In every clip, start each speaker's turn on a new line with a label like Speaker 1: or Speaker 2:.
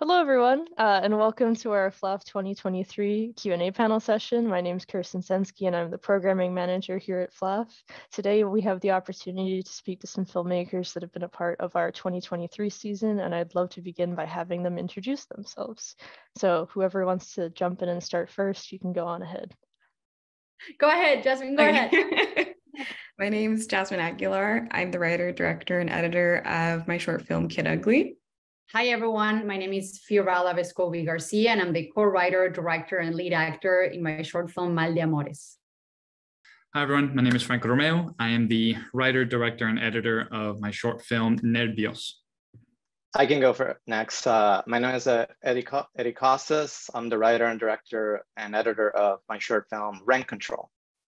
Speaker 1: Hello, everyone, and welcome to our PHLAFF 2023 Q&A panel session. My name is Kirsten Senske, and I'm the programming manager here at PHLAFF. Today, we have the opportunity to speak to some filmmakers that have been a part of our 2023 season, and I'd love to begin by having them introduce themselves. So whoever wants to jump in and start first, you can go on ahead.
Speaker 2: Go ahead, Jazmin, go ahead.
Speaker 3: My name is Jazmin Aguilar. I'm the writer, director, and editor of my short film, Kid Ugly.
Speaker 2: Hi, everyone. My name is Fiorella Vescovi Garcia, and I'm the co-writer, director, and lead actor in my short film, Mal de Amores.
Speaker 4: Hi, everyone. My name is Roméu. I am the writer, director, and editor of my short film, Nervios.
Speaker 5: I can go for next. My name is Eduardo Costas. I'm the writer and director and editor of my short film, Rent Control.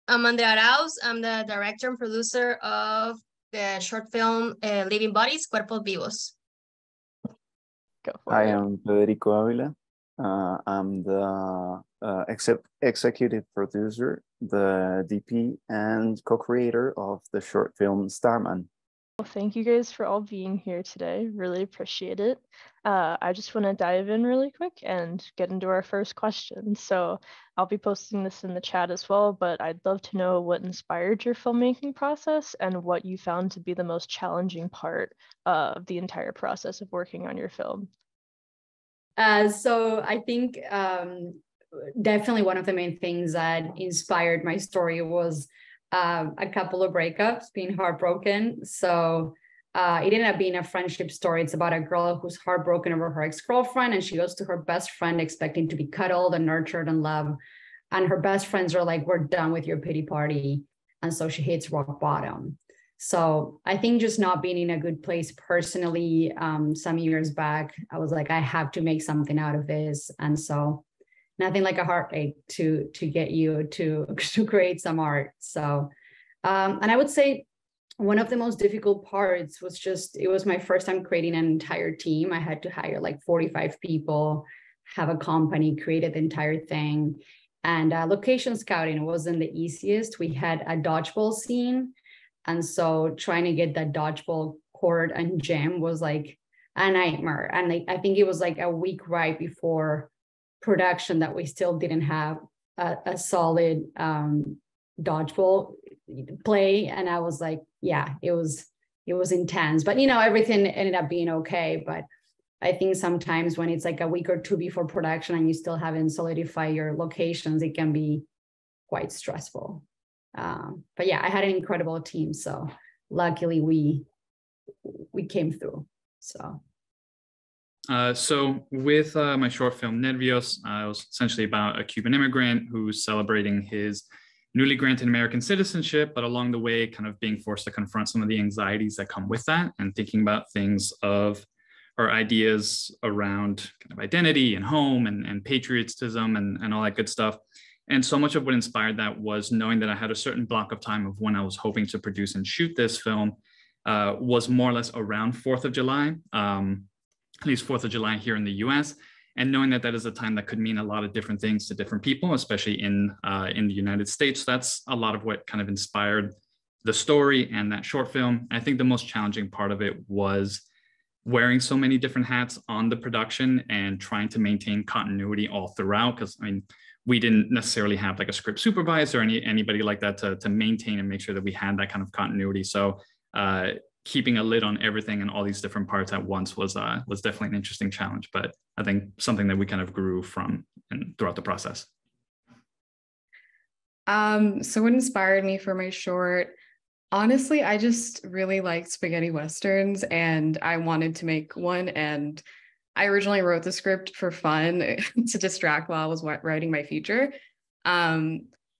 Speaker 6: I'm Andrea Arauz. I'm the director and producer of the short film, Living Bodies, Cuerpos Vivos.
Speaker 7: I am Federico Ávila. I'm the executive producer, the DP, and co-creator of the short film Starman.
Speaker 1: Well, thank you guys for all being here today. Really appreciate it. I just want to dive in really quick and get into our first question. So I'll be posting this in the chat as well, but I'd love to know what inspired your filmmaking process and what you found to be the most challenging part of the entire process of working on your film.
Speaker 2: So I think definitely one of the main things that inspired my story was a couple of breakups, being heartbroken. So it ended up being a friendship story. It's about a girl who's heartbroken over her ex-girlfriend, and she goes to her best friend expecting to be cuddled and nurtured and loved. And her best friends are like, "We're done with your pity party." And so she hits rock bottom. So I think just not being in a good place personally, some years back, I was like, I have to make something out of this. And so nothing like a heartache to get you to create some art. So, and I would say one of the most difficult parts was just, it was my first time creating an entire team. I had to hire like 45 people, have a company, created the entire thing. And location scouting wasn't the easiest. We had a dodgeball scene. And so trying to get that dodgeball court and gym was like a nightmare. And I think it was like a week right before production that we still didn't have a solid dodgeball play. And I was like, yeah, it was intense, but everything ended up being okay. But I think sometimes when it's like a week or two before production and you still haven't solidified your locations, it can be quite stressful. But yeah, I had an incredible team. So luckily we came through, so.
Speaker 4: So with my short film Nervios, it was essentially about a Cuban immigrant who's celebrating his newly granted American citizenship, but along the way kind of being forced to confront some of the anxieties that come with that and thinking about things or ideas around kind of identity and home and patriotism and all that good stuff. And so much of what inspired that was knowing that I had a certain block of time of when I was hoping to produce and shoot this film was more or less around 4th of July. At least 4th of July here in the US, and knowing that that is a time that could mean a lot of different things to different people, especially in the United States. That's a lot of what kind of inspired the story and that short film. I think the most challenging part of it was wearing so many different hats on the production and trying to maintain continuity all throughout, because I mean, we didn't necessarily have like a script supervisor or anybody like that to maintain and make sure that we had that kind of continuity. So keeping a lid on everything and all these different parts at once was definitely an interesting challenge, but I think something that we kind of grew from and throughout the process.
Speaker 3: So what inspired me for my short, honestly, I just really liked spaghetti westerns and I wanted to make one. And I originally wrote the script for fun to distract while I was writing my feature.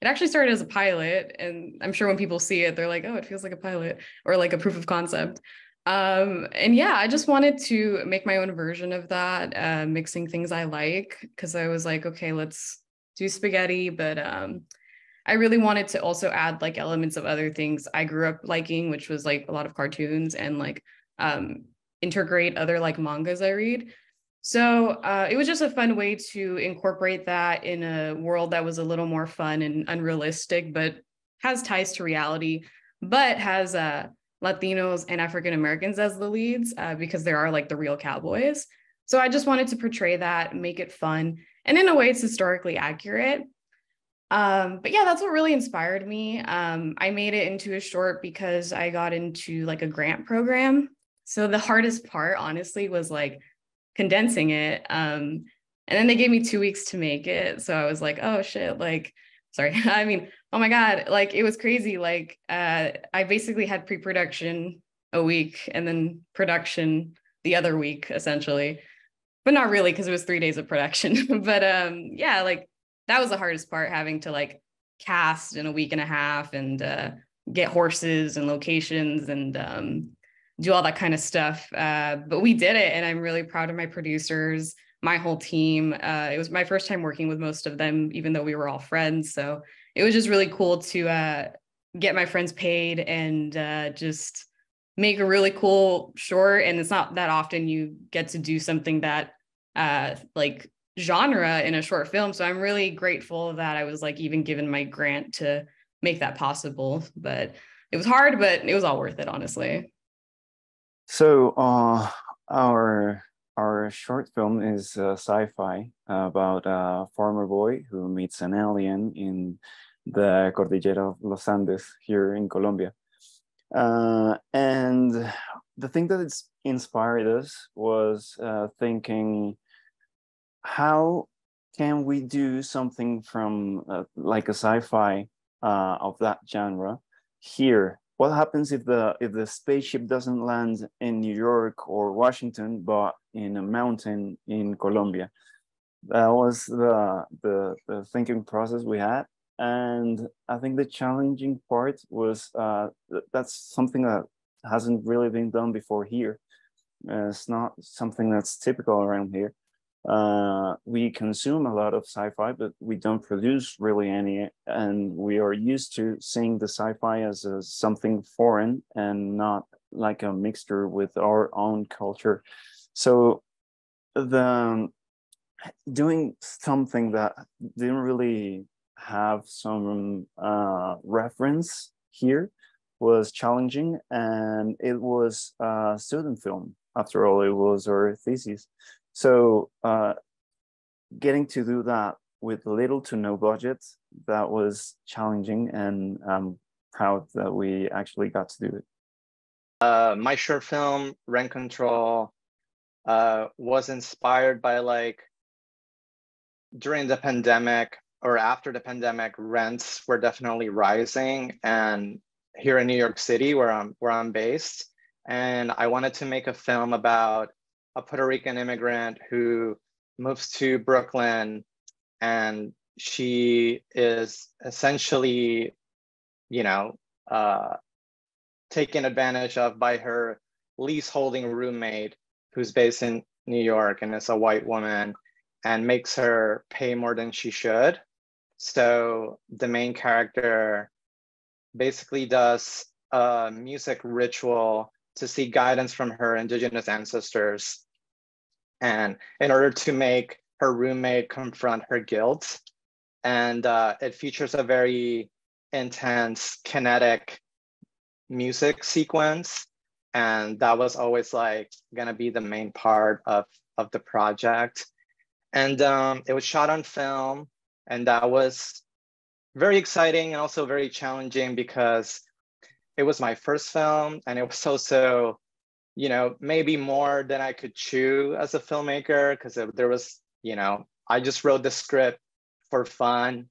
Speaker 3: It actually started as a pilot, and I'm sure when people see it, they're like, oh, it feels like a pilot or like a proof of concept. And yeah, I just wanted to make my own version of that, mixing things I like, because I was like, okay, let's do spaghetti. But I really wanted to also add like elements of other things I grew up liking, which was like a lot of cartoons, and like integrate other like mangas I read. So it was just a fun way to incorporate that in a world that was a little more fun and unrealistic, but has ties to reality, but has Latinos and African Americans as the leads, because there are like the real cowboys. So I just wanted to portray that and make it fun. And in a way, it's historically accurate. But yeah, that's what really inspired me. I made it into a short because I got into like a grant program. So the hardest part, honestly, was like condensing it. And then they gave me 2 weeks to make it. So I was like, oh shit, like, sorry. I mean, oh my God, like it was crazy. Like I basically had pre-production a week and then production the other week, essentially. But not really, because it was 3 days of production. But yeah, like that was the hardest part, having to like cast in a week and a half and get horses and locations and do all that kind of stuff. But we did it, and I'm really proud of my producers, my whole team. It was my first time working with most of them, even though we were all friends. So it was just really cool to get my friends paid and just make a really cool short. And it's not that often you get to do something that like genre in a short film. So I'm really grateful that I was like even given my grant to make that possible. But it was hard, but it was all worth it, honestly.
Speaker 7: So our short film is sci-fi about a farmer boy who meets an alien in the Cordillera of Los Andes here in Colombia. And the thing that it's inspired us was thinking, how can we do something from like a sci-fi of that genre here? What happens if the spaceship doesn't land in New York or Washington, but in a mountain in Colombia? That was the thinking process we had. And I think the challenging part was that's something that hasn't really been done before here. It's not something that's typical around here. We consume a lot of sci-fi, but we don't produce really any, and we are used to seeing the sci-fi as something foreign and not like a mixture with our own culture. So doing something that didn't really have some reference here was challenging, and it was a student film. After all, it was our thesis. So getting to do that with little to no budget, that was challenging, and I'm proud that we actually got to do it.
Speaker 5: My short film, Rent Control, was inspired by like during the pandemic or after the pandemic, rents were definitely rising, and here in New York City, where I'm based, and I wanted to make a film about a Puerto Rican immigrant who moves to Brooklyn, and she is essentially, taken advantage of by her leaseholding roommate, who's based in New York and is a white woman, and makes her pay more than she should. So the main character basically does a music ritual to seek guidance from her indigenous ancestors, and in order to make her roommate confront her guilt. And it features a very intense kinetic music sequence, and that was always like gonna be the main part of the project. And it was shot on film, and that was very exciting and also very challenging because it was my first film, and it was also, maybe more than I could chew as a filmmaker, because there was, I just wrote the script for fun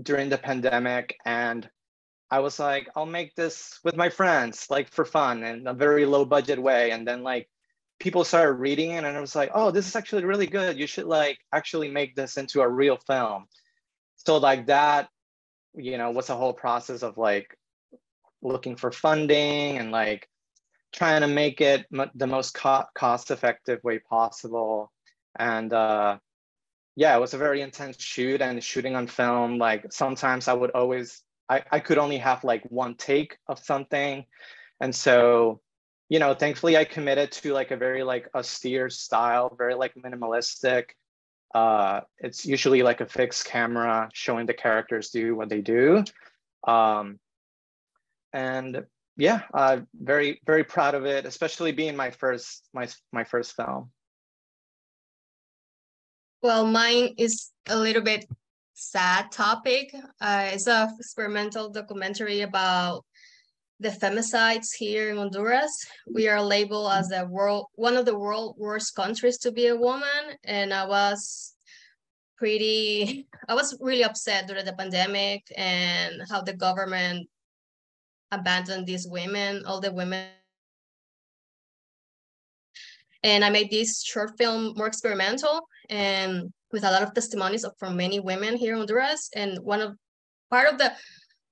Speaker 5: during the pandemic, and I was like, I'll make this with my friends, like for fun in a very low budget way. And then like people started reading it, and I was like, oh, this is actually really good. You should like actually make this into a real film. So like that, was a whole process of like looking for funding and like trying to make it the most cost-effective way possible. And yeah, it was a very intense shoot, and shooting on film, like sometimes I could only have like one take of something. And so, thankfully I committed to like a very like austere style, very like minimalistic. It's usually like a fixed camera showing the characters do what they do. And yeah, very, very proud of it, especially being my first film.
Speaker 6: Well, mine is a little bit sad topic. It's a experimental documentary about the femicides here in Honduras. We are labeled as one of the world worst countries to be a woman, and I was really upset during the pandemic and how the government abandoned these women, all the women. And I made this short film more experimental and with a lot of testimonies from many women here in Honduras. And part of the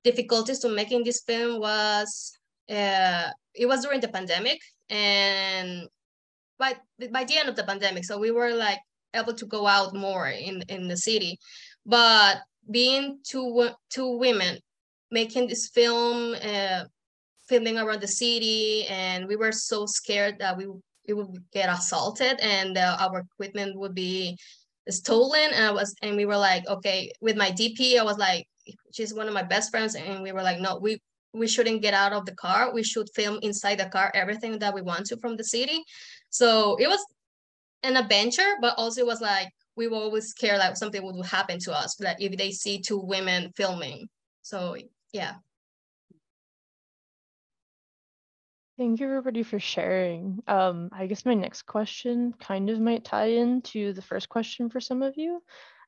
Speaker 6: difficulties to making this film was, it was during the pandemic, and by the end of the pandemic, so we were like able to go out more in the city. But being two women making this film, filming around the city, and we were so scared that we would get assaulted and our equipment would be stolen. And we were like, okay, with my DP, I was like, she's one of my best friends, and we were like, no, we shouldn't get out of the car. We should film inside the car everything that we want to from the city. So it was an adventure, but also it was like, we were always scared that something would happen to us, like if they see two women filming. So yeah.
Speaker 1: Thank you everybody for sharing. I guess my next question kind of might tie into the first question for some of you.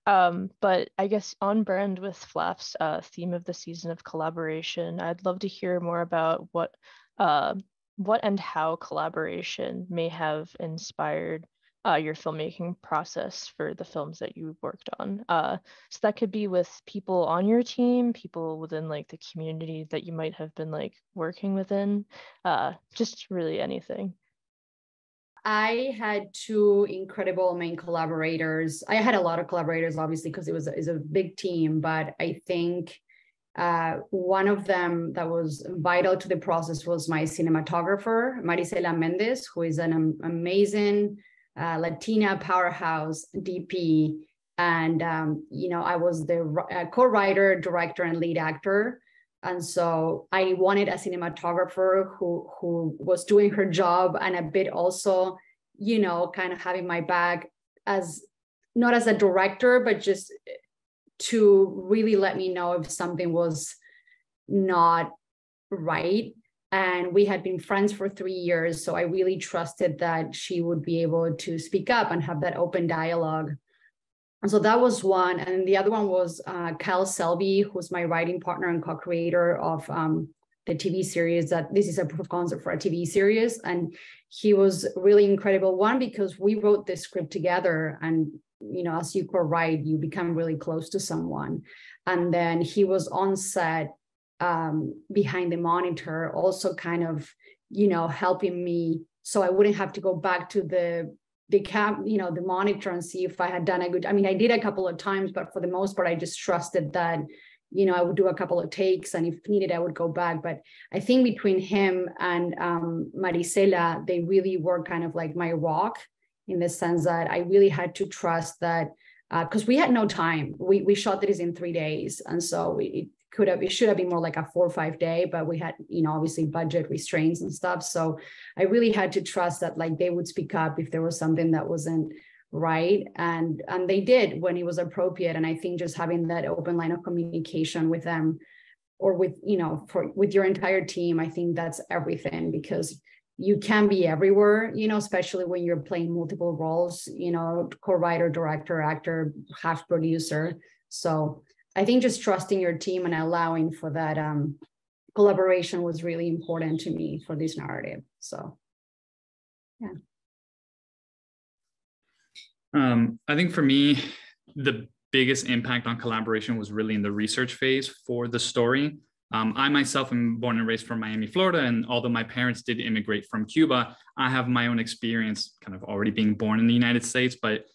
Speaker 1: But I guess on brand with PHLAFF's theme of the season of collaboration, I'd love to hear more about what and how collaboration may have inspired your filmmaking process for the films that you worked on. So that could be with people on your team, people within like the community that you might have been like working within, just really anything.
Speaker 2: I had two incredible main collaborators. I had a lot of collaborators, obviously, because it was a big team, but I think one of them that was vital to the process was my cinematographer, Marisela Mendez, who is an amazing Latina powerhouse DP. And, I was the co-writer, director, and lead actor. And so I wanted a cinematographer who was doing her job and a bit also, kind of having my back as, not as a director, but just to really let me know if something was not right. And we had been friends for 3 years. So I really trusted that she would be able to speak up and have that open dialogue. And so that was one. And the other one was Kyle Selby, who's my writing partner and co-creator of the TV series, that this is a proof of concept for a TV series. And he was really incredible. One, because we wrote this script together, and, as you co-write, you become really close to someone. And then he was on set behind the monitor, also kind of, helping me so I wouldn't have to go back to the monitor and see if I had done a good, I did a couple of times, but for the most part, I just trusted that, I would do a couple of takes, and if needed, I would go back. But I think between him and Marisela, they really were kind of like my rock, in the sense that I really had to trust that, because we had no time. We shot this in 3 days. And so it should have been more like a 4 or 5 day, but we had, obviously budget restraints and stuff. So I really had to trust that like they would speak up if there was something that wasn't right. And they did when it was appropriate. And I think just having that open line of communication with them, or with, with your entire team, I think that's everything, because you can be everywhere, especially when you're playing multiple roles, co-writer, director, actor, half producer. So I think just trusting your team and allowing for that collaboration was really important to me for this narrative. So, yeah.
Speaker 4: I think for me, the biggest impact on collaboration was really in the research phase for the story. I myself am born and raised from Miami, Florida, and although my parents did immigrate from Cuba, I have my own experience kind of already being born in the United States, but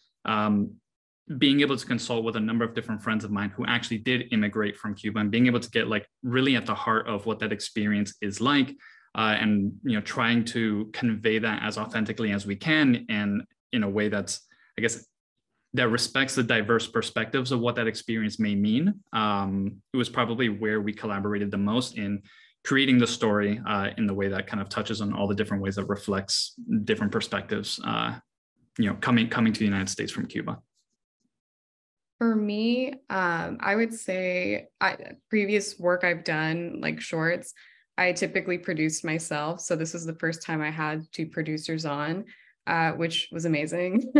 Speaker 4: being able to consult with a number of different friends of mine who actually did immigrate from Cuba, and being able to get like really at the heart of what that experience is like, and trying to convey that as authentically as we can, and in a way that's, I guess, that respects the diverse perspectives of what that experience may mean. It was probably where we collaborated the most in creating the story in the way that kind of touches on all the different ways that reflects different perspectives, coming to the United States from Cuba.
Speaker 3: For me, I would say previous work I've done, like shorts, I typically produced myself. So this was the first time I had two producers on, which was amazing.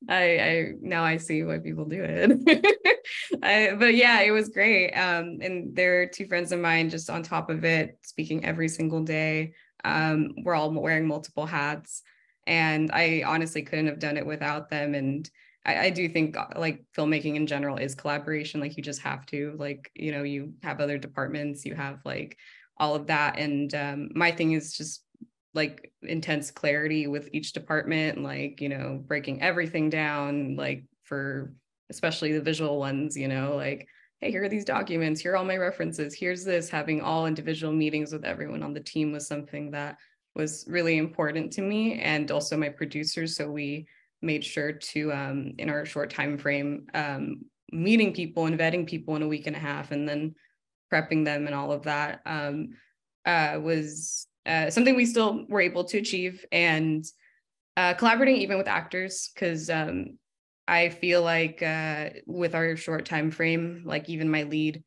Speaker 3: I now I see why people do it. But yeah, it was great. And there are two friends of mine just on top of it, speaking every single day. We're all wearing multiple hats. And I honestly couldn't have done it without them. And I do think like filmmaking in general is collaboration. Like you just have to, like, you know, you have other departments, you have like all of that. And my thing is just like intense clarity with each department, like, you know, breaking everything down, like for especially the visual ones, you know, like, hey, here are these documents, here are all my references, here's this. Having all individual meetings with everyone on the team was something that was really important to me, and also my producers. So we made sure to, in our short time frame, meeting people and vetting people in a week and a half, and then prepping them and all of that was something we still were able to achieve. And collaborating even with actors, because I feel like with our short time frame, like even my lead,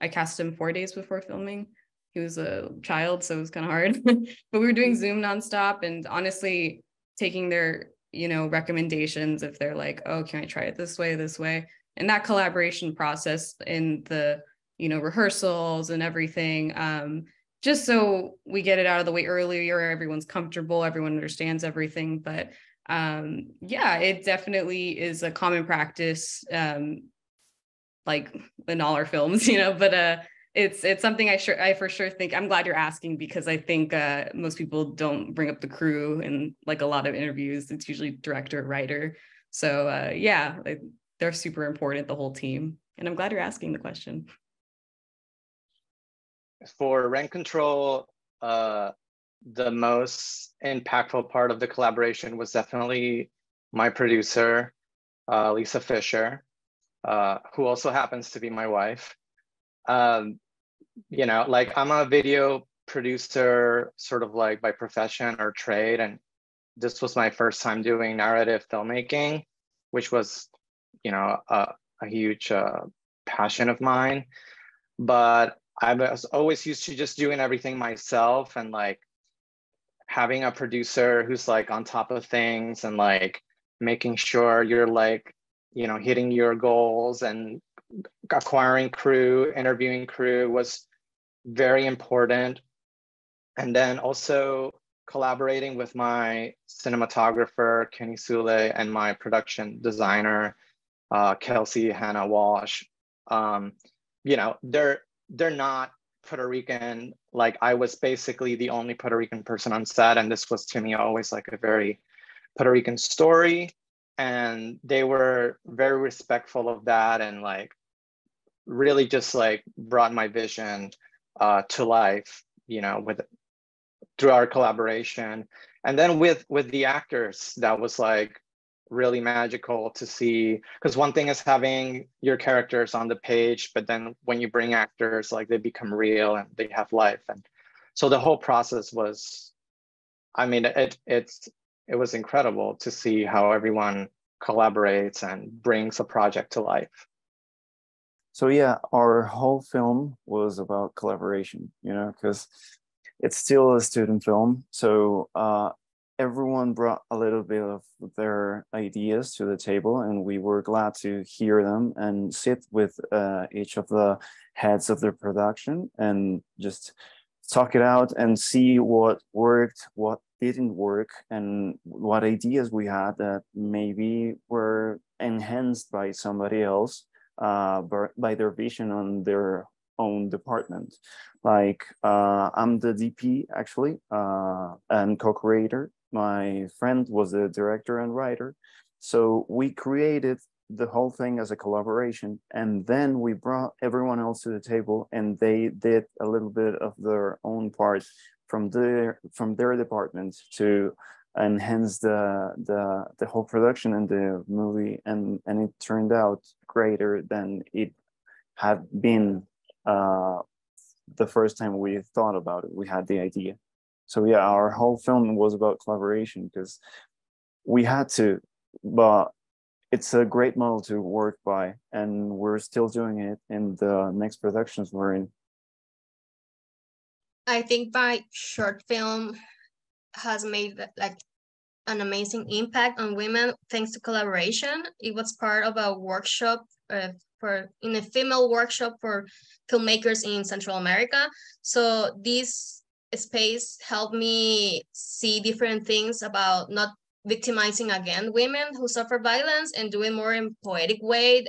Speaker 3: I cast him 4 days before filming. He was a child, so it was kind of hard. But we were doing Zoom nonstop, and honestly taking their, you know, recommendations if they're like, oh, can I try it this way? And that collaboration process in the, you know, rehearsals and everything, just so we get it out of the way earlier, everyone's comfortable, everyone understands everything. But yeah, it definitely is a common practice, like in all our films, you know, but it's something I for sure think, I'm glad you're asking, because I think most people don't bring up the crew in like a lot of interviews. It's usually director, writer. So yeah, they're super important, the whole team. And I'm glad you're asking the question.
Speaker 5: For Rent Control, the most impactful part of the collaboration was definitely my producer, Lisa Fisher, who also happens to be my wife. You know, like I'm a video producer sort of like by profession or trade, and this was my first time doing narrative filmmaking, which was, you know, a huge passion of mine. But I was always used to just doing everything myself, and like having a producer who's like on top of things and like making sure you're like, you know, hitting your goals, and acquiring crew, interviewing crew was very important. And then also collaborating with my cinematographer, Kenny Sule, and my production designer, Kelsey Hannah Walsh. You know, they're not Puerto Rican. Like I was basically the only Puerto Rican person on set, and this was to me always like a very Puerto Rican story. And they were very respectful of that, and like really just like brought my vision to life, you know, through our collaboration. And then with the actors, that was like really magical to see, because one thing is having your characters on the page, but then when you bring actors, like they become real and they have life. And so the whole process was, I mean, it was incredible to see how everyone collaborates and brings a project to life.
Speaker 7: So yeah, our whole film was about collaboration, you know, because it's still a student film. So everyone brought a little bit of their ideas to the table, and we were glad to hear them and sit with each of the heads of the production and just talk it out and see what worked, what didn't work, and what ideas we had that maybe were enhanced by somebody else, by their vision on their own department. Like I'm the DP actually, and co-creator. My friend was the director and writer. So we created the whole thing as a collaboration, and then we brought everyone else to the table, and they did a little bit of their own part from their departments to enhance the whole production and the movie, and it turned out greater than it had been the first time we thought about it. We had the idea. So yeah, our whole film was about collaboration, because we had to, but it's a great model to work by, and we're still doing it in the next productions we're in.
Speaker 6: I think my short film has made like an amazing impact on women thanks to collaboration. It was part of a workshop in a female workshop for filmmakers in Central America. So this space helped me see different things about not victimizing again women who suffer violence and doing more in poetic way,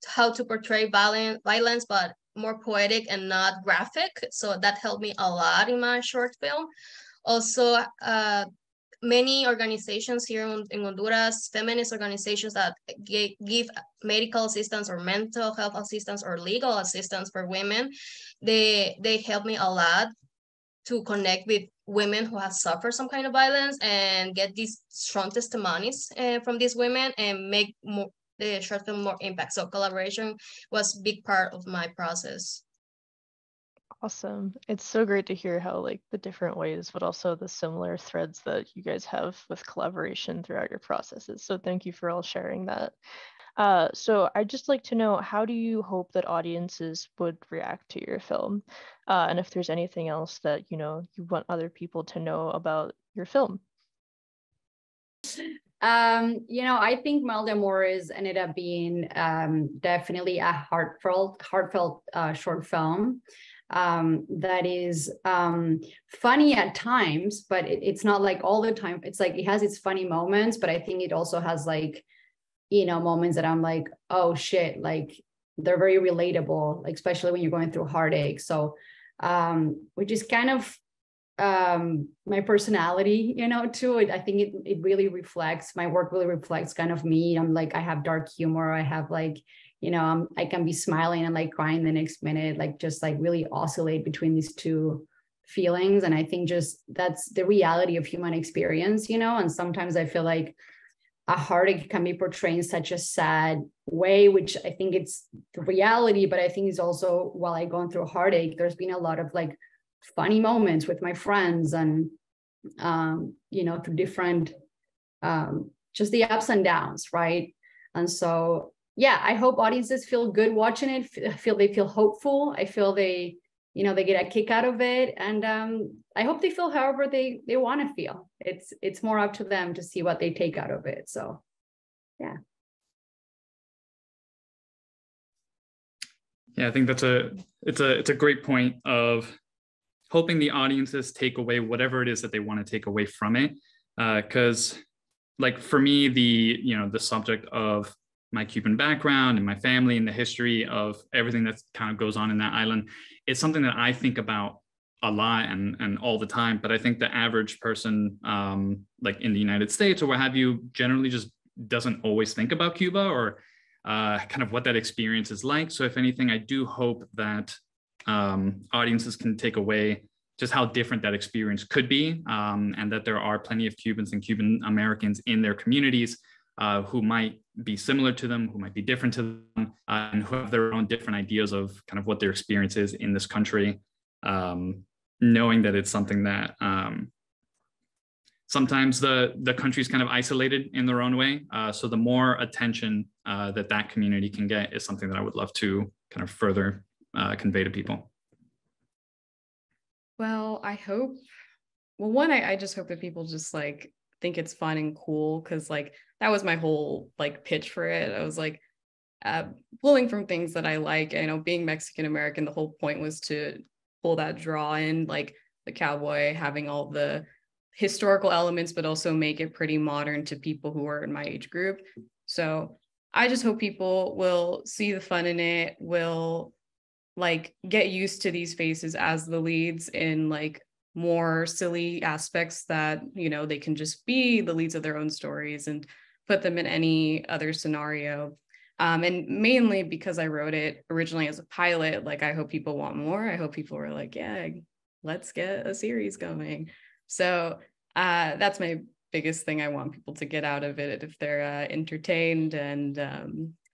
Speaker 6: how to portray violence, but more poetic and not graphic. So that helped me a lot in my short film. Also, many organizations here in Honduras, feminist organizations that give medical assistance or mental health assistance or legal assistance for women, they help me a lot to connect with women who have suffered some kind of violence and get these strong testimonies from these women and make the short film more impact. So collaboration was a big part of my process.
Speaker 1: Awesome. It's so great to hear how like the different ways, but also the similar threads that you guys have with collaboration throughout your processes. So thank you for all sharing that. So I'd just like to know, how do you hope that audiences would react to your film? And if there's anything else that, you know, you want other people to know about your film?
Speaker 2: I think Mal de Amores ended up being definitely a heartfelt short film that is funny at times, but it's not like all the time. It's like it has its funny moments, but I think it also has like, moments that I'm like, oh shit, like they're very relatable, like, especially when you're going through heartache. So which is kind of my personality, too. I think it really reflects, my work really reflects kind of me. I'm like, I have dark humor. I have like, I can be smiling and like crying the next minute, like just like really oscillate between these two feelings. And I think just that's the reality of human experience, and sometimes I feel like a heartache can be portrayed in such a sad way, which I think it's the reality, but I think it's also, while I gone through heartache, there's been a lot of like funny moments with my friends and, through different, just the ups and downs, right? And so, yeah, I hope audiences feel good watching it, they feel hopeful. I feel they get a kick out of it. And I hope they feel however they want to feel. It's more up to them to see what they take out of it. So, yeah.
Speaker 4: Yeah, I think it's a great point of hoping the audiences take away whatever it is that they want to take away from it. Because like for me, the subject of my Cuban background and my family and the history of everything that kind of goes on in that island, it's something that I think about a lot and all the time. But I think the average person, like in the United States or what have you, generally just doesn't always think about Cuba or kind of what that experience is like. So if anything, I do hope that audiences can take away just how different that experience could be, and that there are plenty of Cubans and Cuban Americans in their communities who might be similar to them, who might be different to them, and who have their own different ideas of kind of what their experience is in this country, knowing that it's something that sometimes the country's kind of isolated in their own way. So the more attention that community can get is something that I would love to kind of further convey to people.
Speaker 3: Well, I just hope that people just like think it's fun and cool, because like that was my whole like pitch for it. I was like pulling from things that I like. Being Mexican American, the whole point was to pull that draw in, like the cowboy having all the historical elements, but also make it pretty modern to people who are in my age group. So I just hope people will see the fun in it, will like get used to these faces as the leads in like more silly aspects that, they can just be the leads of their own stories and put them in any other scenario. And mainly because I wrote it originally as a pilot, like I hope people want more. I hope people were like, yeah, let's get a series going. So that's my biggest thing I want people to get out of it, if they're entertained. And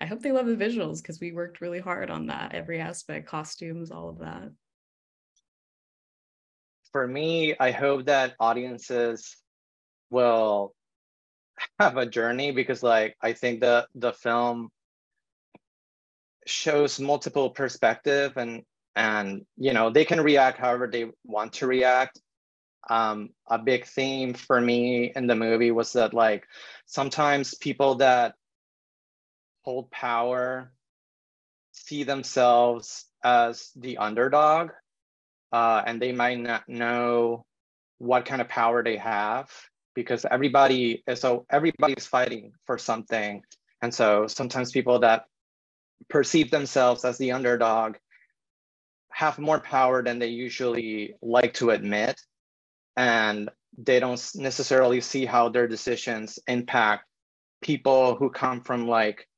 Speaker 3: I hope they love the visuals, because we worked really hard on that, every aspect, costumes, all of that.
Speaker 5: For me, I hope that audiences will have a journey, because like I think the film shows multiple perspective, and you know, they can react however they want to react. A big theme for me in the movie was that like sometimes people that hold power see themselves as the underdog, and they might not know what kind of power they have, because everybody's fighting for something. And so sometimes people that perceive themselves as the underdog have more power than they usually like to admit, and they don't necessarily see how their decisions impact people who come from like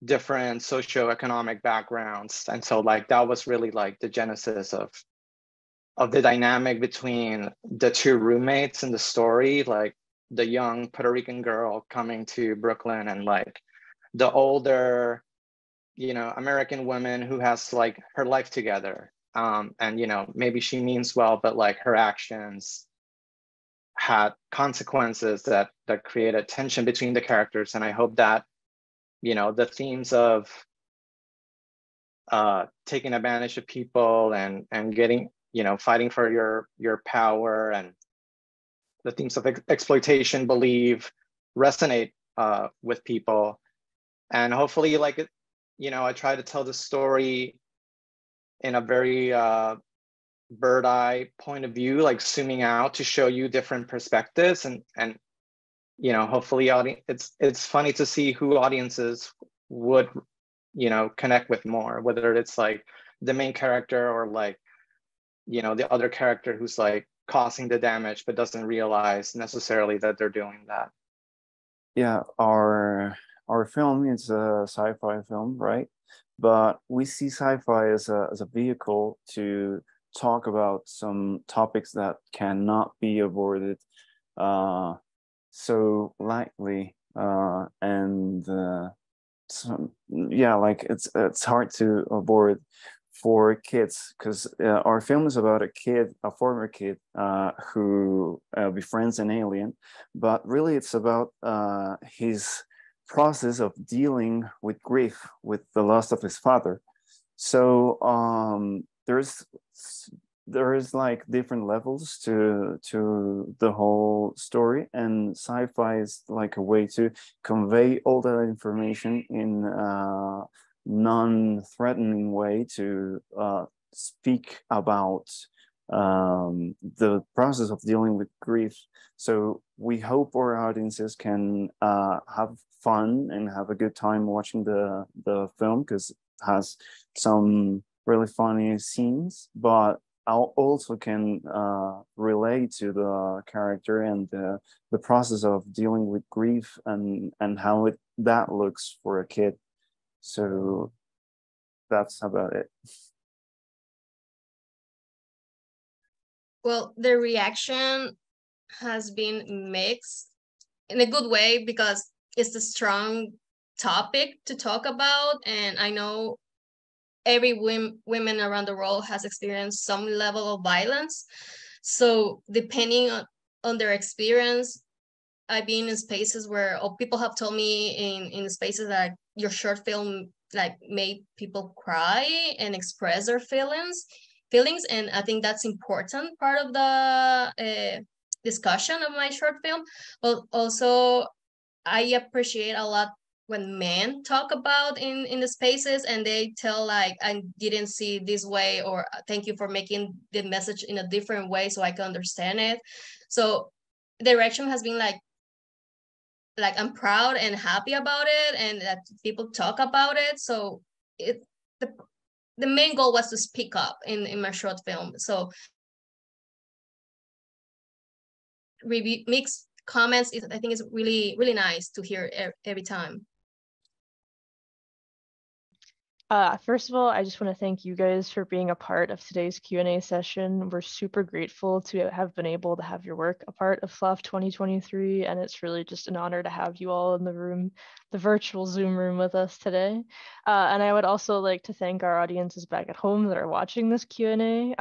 Speaker 5: different socioeconomic backgrounds. And so like that was really like the genesis of the dynamic between the two roommates in the story, like the young Puerto Rican girl coming to Brooklyn, and like the older, you know, American woman who has like her life together. And, you know, maybe she means well, but like her actions had consequences that created tension between the characters. And I hope that, you know, the themes of taking advantage of people and getting, you know, fighting for your power, and the themes of exploitation resonate with people. And hopefully, like, you know, I try to tell the story in a very bird eye point of view, like zooming out to show you different perspectives, and you know, hopefully it's funny to see who audiences would, you know, connect with more, whether it's like the main character or like, you know, the other character who's like causing the damage but doesn't realize necessarily that they're doing that.
Speaker 7: Yeah, our film is a sci-fi film, right? But we see sci-fi as a vehicle to talk about some topics that cannot be avoided so lightly, and yeah, like it's hard to avoid for kids, because our film is about a former kid who befriends an alien, but really it's about his process of dealing with grief, with the loss of his father. So there is like different levels to the whole story, and sci-fi is like a way to convey all that information in a non-threatening way, to speak about the process of dealing with grief. So we hope our audiences can have fun and have a good time watching the film, because it has some really funny scenes, but also can relate to the character and the process of dealing with grief, and how that looks for a kid. So that's about it.
Speaker 6: Well, the reaction has been mixed in a good way, because it's a strong topic to talk about, and I know every women around the world has experienced some level of violence. So depending on their experience, I've been in spaces where people have told me in spaces that your short film like made people cry and express their feelings, and I think that's important part of the discussion of my short film. But also I appreciate a lot when men talk about in the spaces, and they tell like, I didn't see this way, or thank you for making the message in a different way so I can understand it. So the direction has been like I'm proud and happy about it, and that people talk about it. So the main goal was to speak up in my short film. So review mixed comments I think is really, really nice to hear every time.
Speaker 1: First of all, I just want to thank you guys for being a part of today's Q&A session. We're super grateful to have been able to have your work a part of PHLAFF 2023, and it's really just an honor to have you all in the room, the virtual Zoom room with us today. And I would also like to thank our audiences back at home that are watching this Q&A.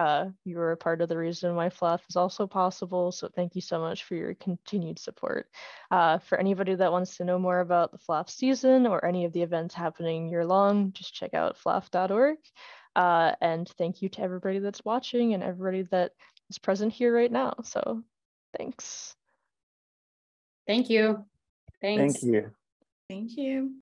Speaker 1: You are a part of the reason why PHLAFF is also possible, so thank you so much for your continued support. For anybody that wants to know more about the PHLAFF season or any of the events happening year long, just check out phlaff.org. And thank you to everybody that's watching and everybody that is present here right now. So thanks.
Speaker 2: Thank you. Thanks.
Speaker 7: Thank you.
Speaker 3: Thank you.